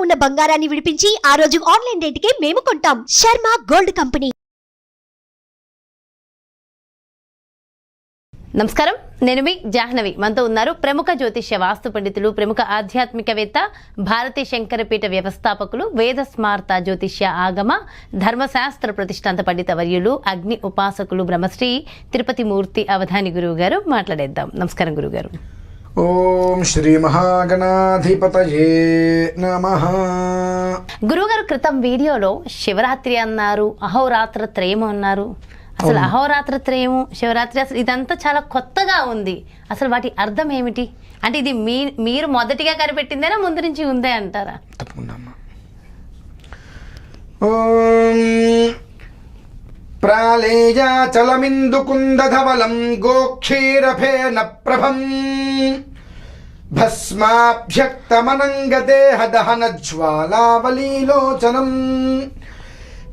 ఉన్న బంగారాన్ని విడిపించి ఆ రోజు ఆన్లైన్ రేటుకే మేము కొంటాం. Sharma gold company. నమస్కారం, నేను మీ జాహ్నవి. మనతో ఉన్నారు ప్రముఖ జ్యోతిష్య వాస్తు పండితులు, ప్రముఖ ఆధ్యాత్మికవేత్త, భారతీ శంకరపీఠ వ్యవస్థాపకులు, వేద స్మార్త జ్యోతిష్య ఆగమ ధర్మశాస్త్ర ప్రతిష్టాంత పండిత వర్యులు, అగ్ని ఉపాసకులు, బ్రహ్మశ్రీ తిరుపతి మూర్తి అవధాని గురువు గారు. మాట్లాడేద్దాం. నమస్కారం గురుగారు. ఓం శ్రీ మహాగణాధిపతయే నమః. గురుగారు, క్రితం వీడియోలో శివరాత్రి అన్నారు, అహోరాత్ర త్రయము అన్నారు. అసలు అహోరాత్ర త్రయము, శివరాత్రి, అసలు ఇదంతా చాలా కొత్తగా ఉంది. అసలు వాటి అర్థం ఏమిటి? అంటే ఇది మీరు మొదటిగా కనిపెట్టిందేనా, ముందు నుంచి ఉందే అంటారా? తప్పకుండా. ఓం ప్రాళేయాచలమిందుకుందధవలం గోక్షీరఫేన ప్రభం భస్మాభ్యక్తమనంగదేహదహనజ్వాలావలీలోచనం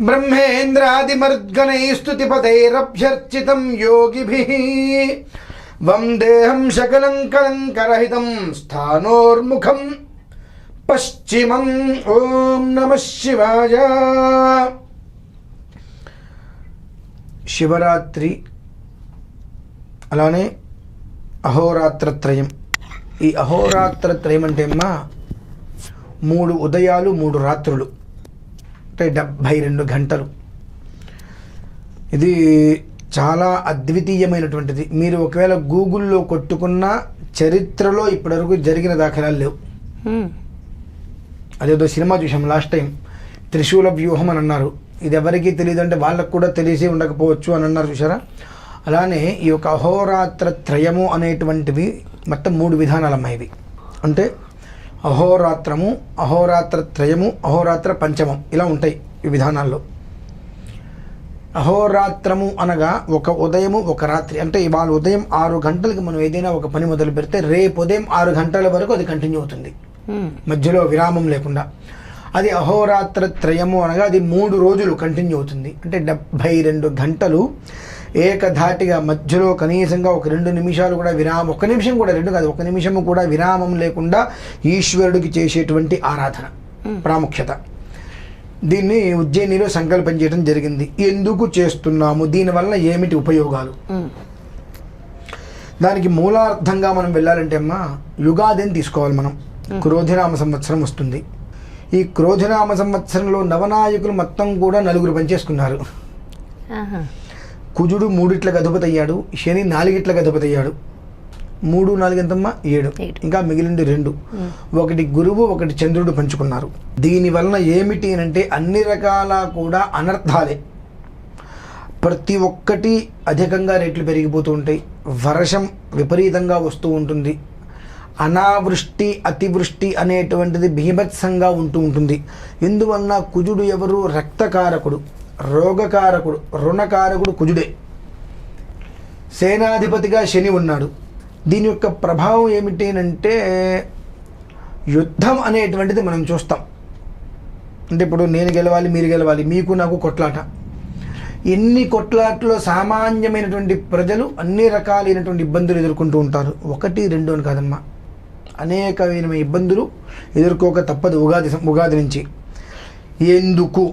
బ్రహ్మేంద్రాదిమర్గణైస్తుతిపతైరభ్యర్చితం యోగిభిః వందేహం శకలం కలంకరహితం స్థానోర్ముఖం పశ్చిమం. ఓం నమః శివాయ. శివరాత్రి, అలానే అహోరాత్రత్రయం. ఈ అహోరాత్రత్రయం అంటే అమ్మా 3 ఉదయాలు 3 రాత్రులు, అంటే 72 గంటలు. ఇది చాలా అద్వితీయమైనటువంటిది. మీరు ఒకవేళ గూగుల్లో కొట్టుకున్న చరిత్రలో ఇప్పటివరకు జరిగిన దాఖలాలు లేవు. అదేదో సినిమా చూసాం లాస్ట్ టైం, త్రిశూల వ్యూహం అని అన్నారు. ఇది ఎవరికీ తెలియదు, అంటే వాళ్ళకు కూడా తెలిసి ఉండకపోవచ్చు అని అన్నారు, చూసారా? అలానే ఈ యొక్క అహోరాత్ర త్రయము అనేటువంటివి మొత్తం 3 విధానాలమ్మా ఇవి. అంటే అహోరాత్రము, అహోరాత్ర త్రయము, అహోరాత్ర పంచమం, ఇలా ఉంటాయి ఈ విధానాల్లో. అహోరాత్రము అనగా ఒక ఉదయము ఒక రాత్రి. అంటే ఇవాళ ఉదయం 6 గంటలకి మనం ఏదైనా ఒక పని మొదలు పెడితే రేపు ఉదయం 6 గంటల వరకు అది కంటిన్యూ అవుతుంది, మధ్యలో విరామం లేకుండా. అది అహోరాత్ర త్రయము అనగా అది 3 రోజులు కంటిన్యూ అవుతుంది. అంటే 72 గంటలు ఏకధాటిగా, మధ్యలో కనీసంగా ఒక 2 నిమిషాలు కూడా విరామం, 1 నిమిషం కూడా, 2 కాదు, 1 నిమిషము కూడా విరామం లేకుండా ఈశ్వరుడికి చేసేటువంటి ఆరాధన ప్రాముఖ్యత. దీన్ని ఉజ్జయినిలో సంకల్పం చేయడం జరిగింది. ఎందుకు చేస్తున్నాము, దీనివల్ల ఏమిటి ఉపయోగాలు, దానికి మూలార్థంగా మనం వెళ్ళాలంటే అమ్మా యుగాదిని తీసుకోవాలి మనం. క్రోధినామ సంవత్సరం వస్తుంది. ఈ క్రోధినామ సంవత్సరంలో నవనాయకులు మొత్తం కూడా 4 పనిచేసుకున్నారు. కుజుడు 3 అధిపతి అయ్యాడు, శని 4 అధిపతి అయ్యాడు. 3, 4 ఎంతమ్మా? 7. ఇంకా మిగిలింది 2. ఒకటి గురువు, ఒకటి చంద్రుడు పంచుకున్నారు. దీనివలన ఏమిటి అంటే అన్ని రకాల కూడా అనర్థాలే. ప్రతి ఒక్కటి అధికంగా రేట్లు పెరిగిపోతూ ఉంటాయి, వర్షం విపరీతంగా వస్తూ ఉంటుంది, అనావృష్టి అతివృష్టి అనేటువంటిది భీభత్సంగా ఉంటూ ఉంటుంది. ఎందువలన కుజుడు ఎవరు? రక్తకారకుడు, రోగకారకుడు, రుణకారకుడు కుజుడే. సేనాధిపతిగా శని ఉన్నాడు. దీని యొక్క ప్రభావం ఏమిటి అంటే యుద్ధం అనేటువంటిది మనం చూస్తాం. అంటే ఇప్పుడు నేను గెలవాలి, మీరు గెలవాలి, మీకు నాకు కొట్లాట. ఎన్ని కొట్లాటలో సామాన్యమైనటువంటి ప్రజలు అన్ని రకాలైనటువంటి ఇబ్బందులు ఎదుర్కొంటూ ఉంటారు. 1, 2 అని కాదమ్మా, అనేకమైన ఇబ్బందులు ఎదుర్కోక తప్పదు ఉగాది నుంచి. ఎందుకు?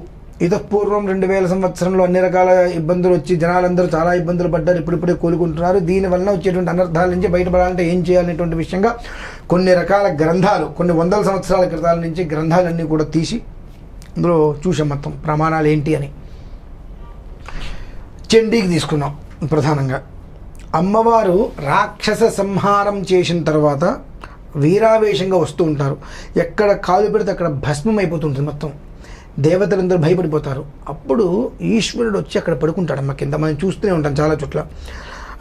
ఇతపూర్వం 2000 సంవత్సరంలో అన్ని రకాల ఇబ్బందులు వచ్చి జనాలందరూ చాలా ఇబ్బందులు పడ్డారు, ఇప్పుడిప్పుడే కోలుకుంటున్నారు. దీనివల్ల వచ్చేటువంటి అనర్థాల నుంచి బయటపడాలంటే ఏం చేయాలనేటువంటి విషయంగా కొన్ని రకాల గ్రంథాలు, కొన్ని 100 సంవత్సరాల క్రితాల నుంచి గ్రంథాలన్నీ కూడా తీసి అందులో చూసాం మొత్తం ప్రమాణాలు ఏంటి అని. చండీకి తీసుకున్నాం ప్రధానంగా. అమ్మవారు రాక్షస సంహారం చేసిన తర్వాత వీరావేశంగా వస్తూ ఉంటారు. ఎక్కడ కాలు పెడితే అక్కడ భస్మం అయిపోతుంటుంది మొత్తం. దేవతలందరూ భయపడిపోతారు. అప్పుడు ఈశ్వరుడు వచ్చి అక్కడ పడుకుంటాడు అమ్మ కింద. మనం చూస్తూనే ఉంటాం చాలా చోట్ల.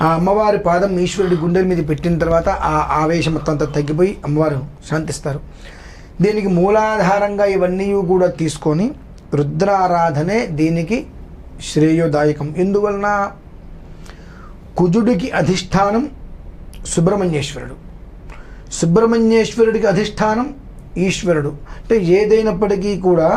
ఆ అమ్మవారి పాదం ఈశ్వరుడి గుండెల మీద పెట్టిన తర్వాత ఆ ఆవేశం మొత్తం అంతా తగ్గిపోయి అమ్మవారు శాంతిస్తారు. దీనికి మూలాధారంగా ఇవన్నీ కూడా తీసుకొని రుద్రారాధనే దీనికి శ్రేయోదాయకం. ఎందువలన కుజుడికి అధిష్టానం సుబ్రహ్మణ్యేశ్వరుడు, సుబ్రహ్మణ్యేశ్వరుడికి అధిష్టానం ఈశ్వరుడు. అంటే ఏదైనప్పటికీ కూడా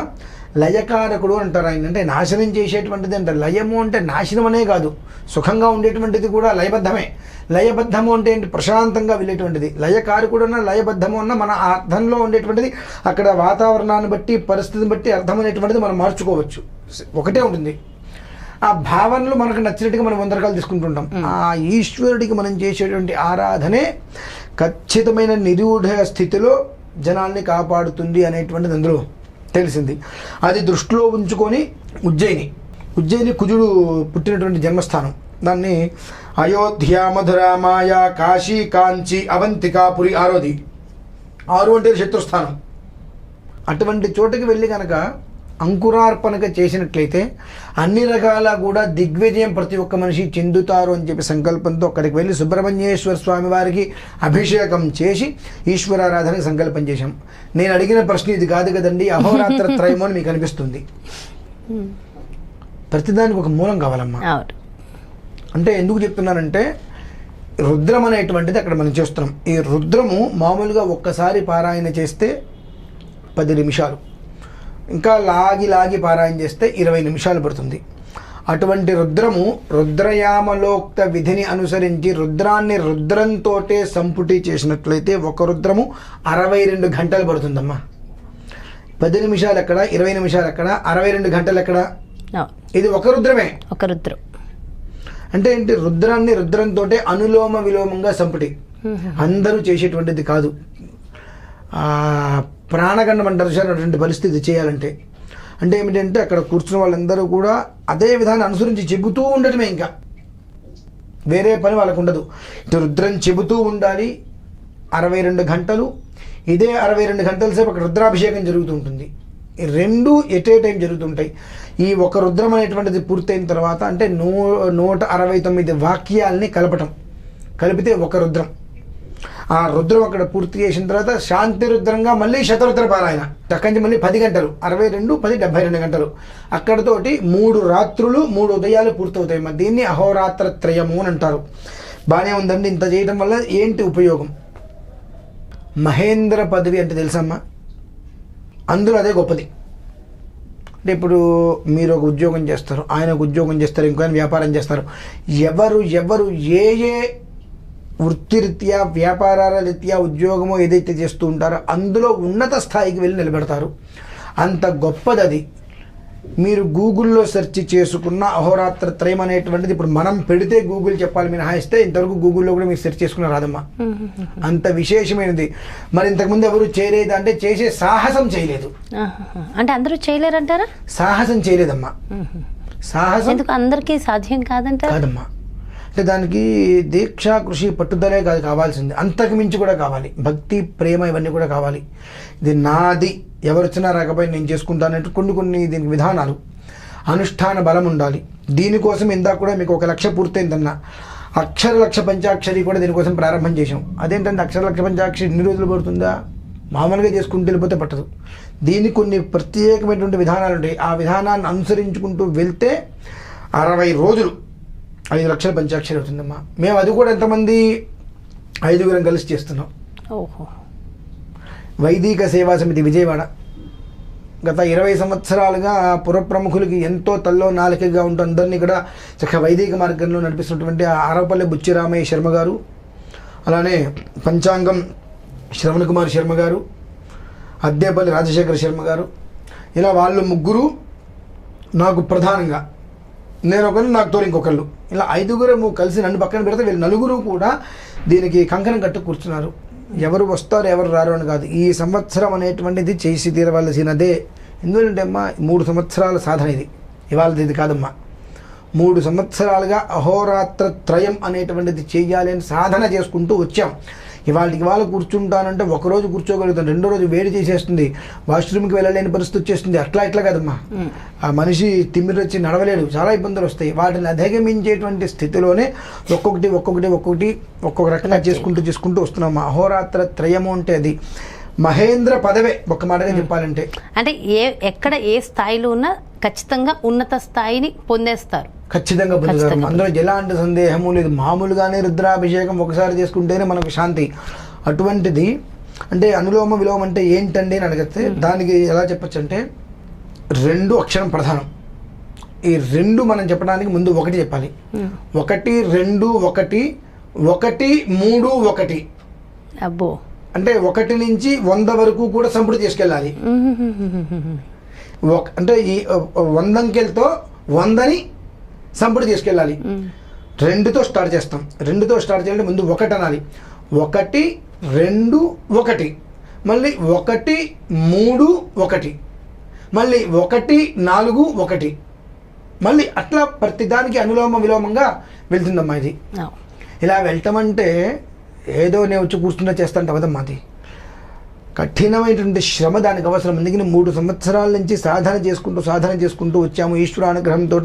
లయకారకుడు అంటారు ఆయన. అంటే నాశనం చేసేటువంటిది అంటారు. లయము అంటే నాశనం అనే కాదు, సుఖంగా ఉండేటువంటిది కూడా లయబద్ధమే. లయబద్ధము అంటే ఏంటి? ప్రశాంతంగా వెళ్ళేటువంటిది. లయకారకుడు అన్న లయబద్ధము అన్న మన అర్థంలో ఉండేటువంటిది అక్కడ వాతావరణాన్ని బట్టి పరిస్థితిని బట్టి అర్థం అనేటువంటిది మనం మార్చుకోవచ్చు, ఒకటే ఉంటుంది. ఆ భావనలు మనకు నచ్చినట్టుగా మనం 100 రకాలు తీసుకుంటుంటాం. ఆ ఈశ్వరుడికి మనం చేసేటువంటి ఆరాధనే ఖచ్చితమైన నిరూఢ స్థితిలో జనాల్ని కాపాడుతుంది అనేటువంటిది అందులో తెలిసింది. అది దృష్టిలో ఉంచుకొని ఉజ్జయిని కుజుడు పుట్టినటువంటి జన్మస్థానం. దాన్ని అయోధ్య, మధుర, మాయా, కాశీ, కాంచి, అవంతికాపురి 6ది. 6 అంటే శత్రుస్థానం. అటువంటి చోటుకి వెళ్ళి కనుక అంకురార్పణక చేసినట్లయితే అన్ని రకాల కూడా దిగ్విజయం ప్రతి ఒక్క మనిషి చెందుతారు అని చెప్పి సంకల్పంతో అక్కడికి వెళ్ళి సుబ్రహ్మణ్యేశ్వర స్వామి వారికి అభిషేకం చేసి ఈశ్వరారాధనకి సంకల్పం చేశాం. నేను అడిగిన ప్రశ్న ఇది కాదు కదండి, అహోరాత్ర త్రయము అని మీకు అనిపిస్తుంది. ప్రతిదానికి ఒక మూలం కావాలమ్మా. అంటే ఎందుకు చెప్తున్నానంటే రుద్రం అనేటువంటిది అక్కడ మనం చేస్తున్నాం. ఈ రుద్రము మామూలుగా ఒక్కసారి పారాయణ చేస్తే 10 నిమిషాలు, ఇంకా లాగి పారాయణ చేస్తే 20 నిమిషాలు పడుతుంది. అటువంటి రుద్రము రుద్రయామలోక్త విధిని అనుసరించి రుద్రాన్ని రుద్రంతోటే సంపుటి చేసినట్లయితే ఒక రుద్రము 62 గంటలు పడుతుందమ్మా. 10 నిమిషాలు ఎక్కడ, 20 నిమిషాలు ఎక్కడ, 62 గంటలు ఎక్కడ? ఇది ఒక రుద్రమే. ఒక రుద్రం అంటే ఏంటి? రుద్రాన్ని రుద్రంతోటే అనులోమ విలోమంగా సంపుటి. అందరూ చేసేటువంటిది కాదు. ప్రాణగండం అంటారు సార్ అటువంటి పరిస్థితి చేయాలంటే. అంటే ఏమిటంటే అక్కడ కూర్చున్న వాళ్ళందరూ కూడా అదే విధాన్ని అనుసరించి చెబుతూ ఉండటమే, ఇంకా వేరే పని వాళ్ళకు ఉండదు. ఇటు రుద్రం చెబుతూ ఉండాలి 62 గంటలు. ఇదే 62 గంటల సేపు అక్కడ రుద్రాభిషేకం జరుగుతూ ఉంటుంది. ఈ రెండు ఎట్ ఏ టైం జరుగుతుంటాయి. ఈ ఒక రుద్రం అనేటువంటిది పూర్తయిన తర్వాత అంటే 169 వాక్యాలని కలిపితే ఒక రుద్రం. ఆ రుద్రం అక్కడ పూర్తి చేసిన తర్వాత శాంతి రుద్రంగా మళ్ళీ శతరుద్ర పారాయణ. అక్కడి నుంచి మళ్ళీ 10 గంటలు, 62, 10, 72 గంటలు. అక్కడతోటి 3 రాత్రులు 3 ఉదయాలు పూర్తవుతాయి. మరి దీన్ని అహోరాత్ర త్రయము అని అంటారు. బాగానే ఉందండి. ఇంత చేయడం వల్ల ఏంటి ఉపయోగం? మహేంద్ర పదవి అంటే తెలుసమ్మా? అందులో అదే గొప్పది. అంటే ఇప్పుడు మీరు ఒక ఉద్యోగం చేస్తారు, ఆయన ఒక ఉద్యోగం చేస్తారు, ఇంకో వ్యాపారం చేస్తారు. ఎవరు ఏ వృత్తిరీత్యా వ్యాపారాల రీత్యా ఉద్యోగమో ఏదైతే చేస్తూ ఉంటారో అందులో ఉన్నత స్థాయికి వెళ్ళి నిలబెడతారు. అంత గొప్పది అది. మీరు గూగుల్లో సెర్చ్ చేసుకున్న అహోరాత్ర త్రయం అనేటువంటిది ఇప్పుడు మనం పెడితే గూగుల్ చెప్పాలి మినహాయిస్తే ఇంతవరకు గూగుల్లో కూడా మీరు సెర్చ్ చేసుకున్న రాదమ్మా. అంత విశేషమైనది. మరి ఇంతకుముందు ఎవరు చేయలేదు అంటే చేసే సాహసం చేయలేదు. అంటే అందరూ చేయలేరంటారా? సాహసం చేయలేదమ్మా. సాహసం అందరికీ సాధ్యం కాదంటారా? అంటే దానికి దీక్ష, కృషి, పట్టుదలే కాదు కావాల్సింది, అంతకు మించి కూడా కావాలి. భక్తి, ప్రేమ ఇవన్నీ కూడా కావాలి. ఇది నాది, ఎవరు వచ్చినా రాకపోయి నేను చేసుకుంటానంటే కొన్ని దీనికి విధానాలు, అనుష్ఠాన బలం ఉండాలి. దీనికోసం ఇందాక కూడా మీకు 1 లక్ష పూర్తయిందన్న అక్షర లక్ష పంచాక్షరి కూడా దీనికోసం ప్రారంభం చేసాం. అదేంటంటే అక్షర లక్ష పంచాక్షరి ఎన్ని రోజులు పడుతుందా? మామూలుగా చేసుకుంటూ వెళ్ళిపోతే పట్టదు. దీనికి కొన్ని ప్రత్యేకమైనటువంటి విధానాలు ఉంటాయి. ఆ విధానాన్ని అనుసరించుకుంటూ వెళ్తే 60 రోజులు 5 లక్షల పంచాక్షరి అవుతుందమ్మా. మేము అది కూడా ఎంతమంది 5గురం కలిసి చేస్తున్నాం. వైదిక సేవా సమితి విజయవాడ గత 20 సంవత్సరాలుగా పురప్రముఖులకి ఎంతో తల్లో నాలికగా ఉంటూ అందరినీ కూడా చక్కగా వైదిక మార్గంలో నడిపిస్తున్నటువంటి ఆరపల్లి బుచ్చిరామయ్య శర్మ గారు, అలానే పంచాంగం శ్రవణ్ కుమార్ శర్మ గారు, అద్దేపల్లి రాజశేఖర శర్మ గారు, ఇలా వాళ్ళు 3 నాకు ప్రధానంగా, నేను ఒకళ్ళు, నాకు తోడు ఇంకొకళ్ళు, ఇలా 5గురము కలిసి నన్ను పక్కన పెడితే వీళ్ళు 4 కూడా దీనికి కంకణం కట్టు కూర్చున్నారు. ఎవరు వస్తారు ఎవరు రారు అని కాదు, ఈ సంవత్సరం అనేటువంటిది చేసి తీరవలసినదే. ఎందుకంటే అమ్మా 3 సంవత్సరాల సాధన ఇది, ఇవాళది ఇది కాదమ్మా. 3 సంవత్సరాలుగా అహోరాత్ర త్రయం అనేటువంటిది చేయాలి అని సాధన చేసుకుంటూ వచ్చాం. ఇవాళ కూర్చుంటానంటే ఒకరోజు కూర్చోగలుగుతాను, 2వ రోజు వేడి చేసేస్తుంది, వాష్రూమ్కి వెళ్ళలేని పరిస్థితి వచ్చేస్తుంది. అట్లా కాదమ్మా, ఆ మనిషి తిమ్మిరి వచ్చి నడవలేడు, చాలా ఇబ్బందులు వస్తాయి. వాటిని అధిగమించేటువంటి స్థితిలోనే ఒక్కొక్క రకంగా చేసుకుంటూ వస్తున్నాం. అహోరాత్ర త్రయము అంటే అది మహేంద్ర పదవే ఒక్క మాటగా చెప్పాలంటే. అంటే ఎక్కడ ఏ స్థాయిలో ఉన్నా ఖచ్చితంగా ఉన్నత స్థాయిని పొందేస్తారు, ఖచ్చితంగా పొందుతారు. అందులో ఎలాంటి సందేహము లేదు. మామూలుగానే రుద్రాభిషేకం ఒకసారి చేసుకుంటేనే మనకు శాంతి. అటువంటిది అంటే అనులోమ విలోమం అంటే ఏంటండి అని అడిగితే దానికి ఎలా చెప్పచ్చు అంటే రెండు అక్షరం ప్రధానం. ఈ రెండు మనం చెప్పడానికి ముందు ఒకటి చెప్పాలి. 1 2 1 1 3 1 అబ్బో అంటే 1 నుంచి 100 వరకు కూడా సంపుటి తీసుకెళ్ళాలి. అంటే ఈ 100 అంకెలతో 100ని సంపుటి తీసుకెళ్ళాలి. 2తో స్టార్ట్ చేస్తాం. 2తో స్టార్ట్ చేయాలంటే ముందు 1 అనాలి. 1 2 1 మళ్ళీ 1 3 1 మళ్ళీ 1 4 1 మళ్ళీ అట్లా ప్రతిదానికి అనులోమ విలోమంగా వెళ్తుందమ్మా ఇది. ఇలా వెళ్తామంటే ఏదో నేను వచ్చి కూర్చుంటే చేస్తాంటే అవదమ్మా. అది కఠినమైనటువంటి శ్రమ దానికి అవసరం. అందుకని 3 సంవత్సరాల నుంచి సాధన చేసుకుంటూ వచ్చాము. ఈశ్వర అనుగ్రహంతో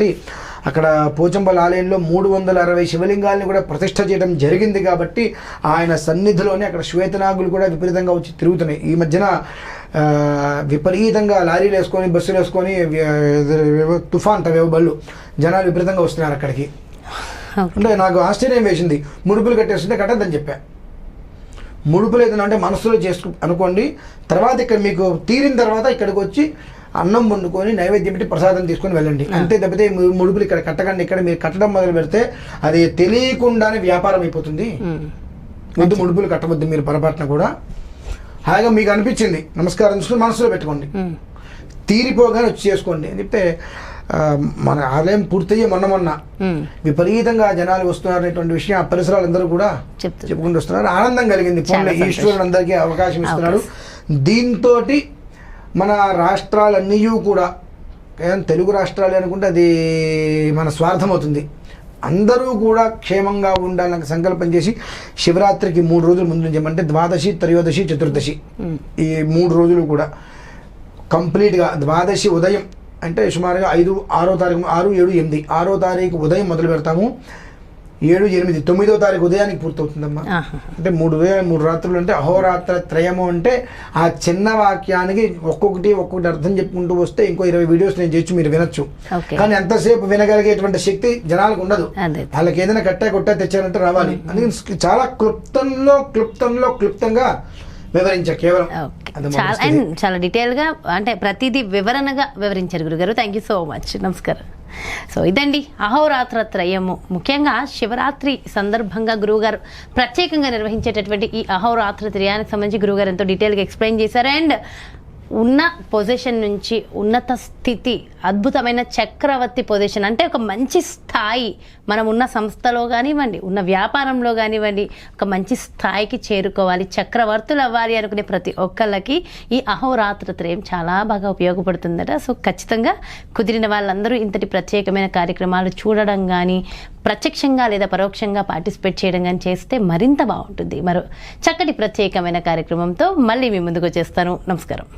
అక్కడ పోచంపల్లి ఆలయంలో 360 శివలింగాల్ని కూడా ప్రతిష్ఠ చేయడం జరిగింది. కాబట్టి ఆయన సన్నిధిలోనే అక్కడ శ్వేతనాగులు కూడా విపరీతంగా వచ్చి తిరుగుతున్నాయి. ఈ మధ్యన విపరీతంగా లారీలు వేసుకొని బస్సులు వేసుకొని తుఫాన్ తవేవో బళ్ళు జనాలు విపరీతంగా వస్తున్నారు అక్కడికి. అంటే నాకు ఆశ్చర్యం వేసింది. ముడుపులు కట్టేస్తుంటే కట్టద్దని చెప్పా. ముడుపులు ఏదైనా అంటే మనసులో అనుకోండి. తర్వాత ఇక్కడ మీకు తీరిన తర్వాత ఇక్కడికి వచ్చి అన్నం వండుకొని నైవేద్యం పెట్టి ప్రసాదం తీసుకొని వెళ్ళండి. అంతే తప్పితే ముడుపులు ఇక్కడ కట్టకండి. ఇక్కడ మీరు కట్టడం మొదలు పెడితే అది తెలియకుండానే వ్యాపారం అయిపోతుంది. వద్దు, ముడుపులు కట్టవద్దు మీరు పొరపాటున కూడా. హాయిగా మీకు అనిపించింది నమస్కారం చేసుకుని మనసులో పెట్టుకోండి. తీరిపోగానే వచ్చి చేసుకోండి అని చెప్తే మన ఆలయం పూర్తయ్యే మొన్న విపరీతంగా జనాలు వస్తున్నారు అనేటువంటి విషయం ఆ పరిసరాలందరూ కూడా చెప్పుకుంటూ వస్తున్నారు. ఆనందం కలిగింది. ఈశ్వరుడు అందరికీ అవకాశం ఇస్తున్నాడు. దీంతో మన రాష్ట్రాలన్నీ కూడా తెలుగు రాష్ట్రాలు అనుకుంటే అది మన స్వార్థం అవుతుంది. అందరూ కూడా క్షేమంగా ఉండాలని సంకల్పం చేసి శివరాత్రికి 3 రోజుల ముందు నుంచి అంటే ద్వాదశి త్రయోదశి చతుర్దశి ఈ 3 రోజులు కూడా కంప్లీట్గా ద్వాదశి ఉదయం అంటే సుమారుగా 5 6వ తారీఖు 6 7 8 6వ తారీఖు ఉదయం మొదలు పెడతాము. 7 8 9వ తారీఖు ఉదయానికి పూర్తవుతుందమ్మా. అంటే 3 రాత్రులు అంటే అహోరాత్ర త్రయము అంటే ఆ చిన్న వాక్యానికి ఒక్కొక్కటి అర్థం చెప్పుకుంటూ వస్తే ఇంకో 20 వీడియోస్ నేను చేయొచ్చు, మీరు వినొచ్చు. కానీ ఎంతసేపు వినగలిగేటువంటి శక్తి జనాలకు ఉండదు. వాళ్ళకి ఏదైనా కొట్టా తెచ్చారంటే రావాలి. అందుకని చాలా క్లుప్తంగా వివరించా కేవలం. చాలా డీటెయిల్గా అంటే ప్రతిదీ వివరణగా వివరించారు గురుగారు. Thank you so much. నమస్కారం. సో ఇదండి అహోరాత్ర త్రయము. ముఖ్యంగా శివరాత్రి సందర్భంగా గురువుగారు ప్రత్యేకంగా నిర్వహించేటటువంటి ఈ అహోరాత్ర త్రయానికి సంబంధించి గురువుగారు ఎంతో డీటెయిల్గా ఎక్స్ప్లెయిన్ చేశారు. అండ్ ఉన్న పొజిషన్ నుంచి ఉన్నత స్థితి, అద్భుతమైన చక్రవర్తి పొజిషన్ అంటే ఒక మంచి స్థాయి, మనం ఉన్న సంస్థలో కానివ్వండి, ఉన్న వ్యాపారంలో కానివ్వండి, ఒక మంచి స్థాయికి చేరుకోవాలి, చక్రవర్తులు అవ్వాలి అనుకునే ప్రతి ఒక్కళ్ళకి ఈ అహోరాత్ర త్రయం చాలా బాగా ఉపయోగపడుతుందట. సో ఖచ్చితంగా కుదిరిన వాళ్ళందరూ ఇంతటి ప్రత్యేకమైన కార్యక్రమాలు చూడడం కానీ, ప్రత్యక్షంగా లేదా పరోక్షంగా పార్టిసిపేట్ చేయడం కానీ చేస్తే మరింత బాగుంటుంది. మరో చక్కటి ప్రత్యేకమైన కార్యక్రమంతో మళ్ళీ మీ ముందుకు వచ్చేస్తాను. నమస్కారం.